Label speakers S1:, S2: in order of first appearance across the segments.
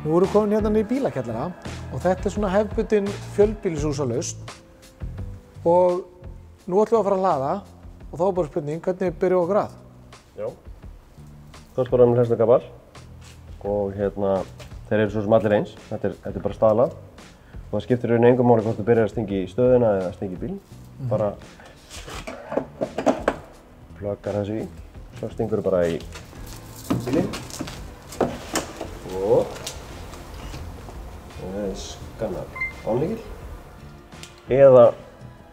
S1: Nú erum við komin hérna niður í bílakjallara og þetta svona hefðbundin fjölbýlishúsalausn og nú ætlum við að fara að hlaða og þá er bara spurning, hvernig byrjum við okkur að?
S2: Já, Þorpsbúar hestagaflar og þeir eru svo sem allir eins, þetta er bara staðlað og það skiptir í rauninni engu máli hvort þú byrjar að stinga í stöðina eða að stinga í bílinn. Bara pluggar þessu í, svo stingur þú bara í bílinn og skannar ánlykil eða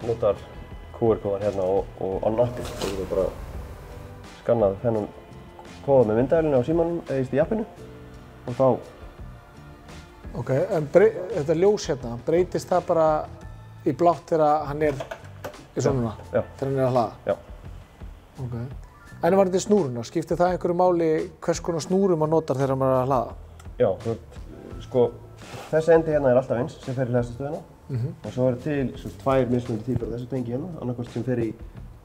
S2: notar QR-kóðan hérna og á nappið. Þú getur bara skannað þennan kóða með myndavélina á símanum eða í appinu og þá...
S1: Ok, en þetta ljós hérna, breytist það bara í blátt þegar hann er í svona?
S2: Já.
S1: Þegar hann er að hlaða?
S2: Já.
S1: Ok. En varðandi snúruna, skiptir það einhverju máli hvers konar snúru maður notar þegar maður er að hlaða?
S2: Já, sko, þessi endi hérna er alltaf eins sem fer í hleðslustöðina og svo eru til tvær mismunandi týpur af þessu tengi hérna, annarkvort sem fer í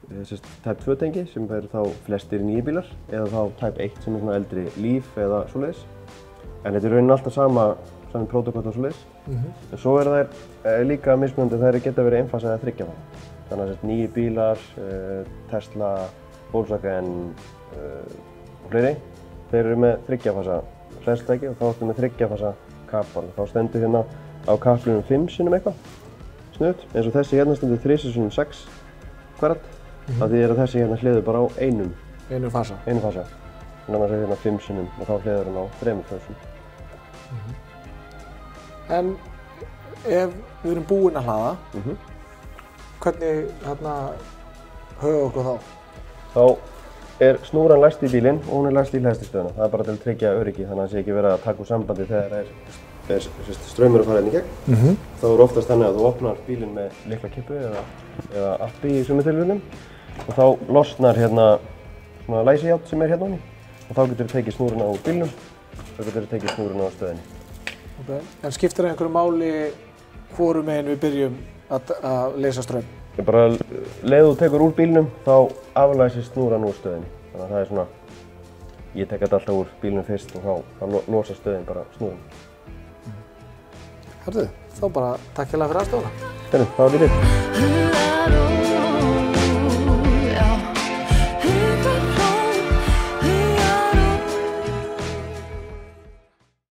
S2: Type 2 tengi sem fer þá flestir nýju bílar eða þá Type 1 sem er svona eldri Leaf eða svoleiðis. En þetta er rauninni alltaf sami prótókoll og svoleiðis. En svo eru þær líka mismunandi, þær geta verið einfasa eða þryggjafasa. Þannig að nýju bílar, Tesla, Volkswagen og fleiri, þeir eru með þryggjafasa hleðslutæki og þá ertu með þryggjafasa kapal. Þá stendur hérna á kaplinum 5 sinnum eitthvað, snuðt, eins og þessi hérna stendur 3 sinnum 6 kvadrat. Það þýðir að þessi hérna hliður bara á einum fasa. En annars er hérna 5 sinnum og þá hliður hann á 3 fasum.
S1: En ef við erum búin að hlaða, hvernig höfum okkur þá?
S2: Þá er snúran læst í bílinn og hún er læst í hleðslustöðina. Það er bara til að tryggja öryggi þannig að það sé ekki verið að taka úr sambandi þegar er straumur að fara hérna í gegn. Þá er oftast þannig að þú opnar bílinn með lyklakippu eða appi í sumum tilfellum og þá losnar hérna svona læsijárn sem er hérna ofan í og þá getur þú tekið snúruna úr bílnum og þá getur þú tekið snúruna á stöðinni.
S1: Okay. En skiptir það einhverju máli hvoru megin við byrjum að leysa straum?
S2: Bara leið þú tekur úr bílnum þá aflæsist snúran úr stöðinni. Þannig að það er svona, ég tek þetta alltaf úr bílnum fyrst og þá losa stöðin bara snúrun.
S1: Herðu, þá bara takk hérlega fyrir aðstofuna.
S2: Það var lítið.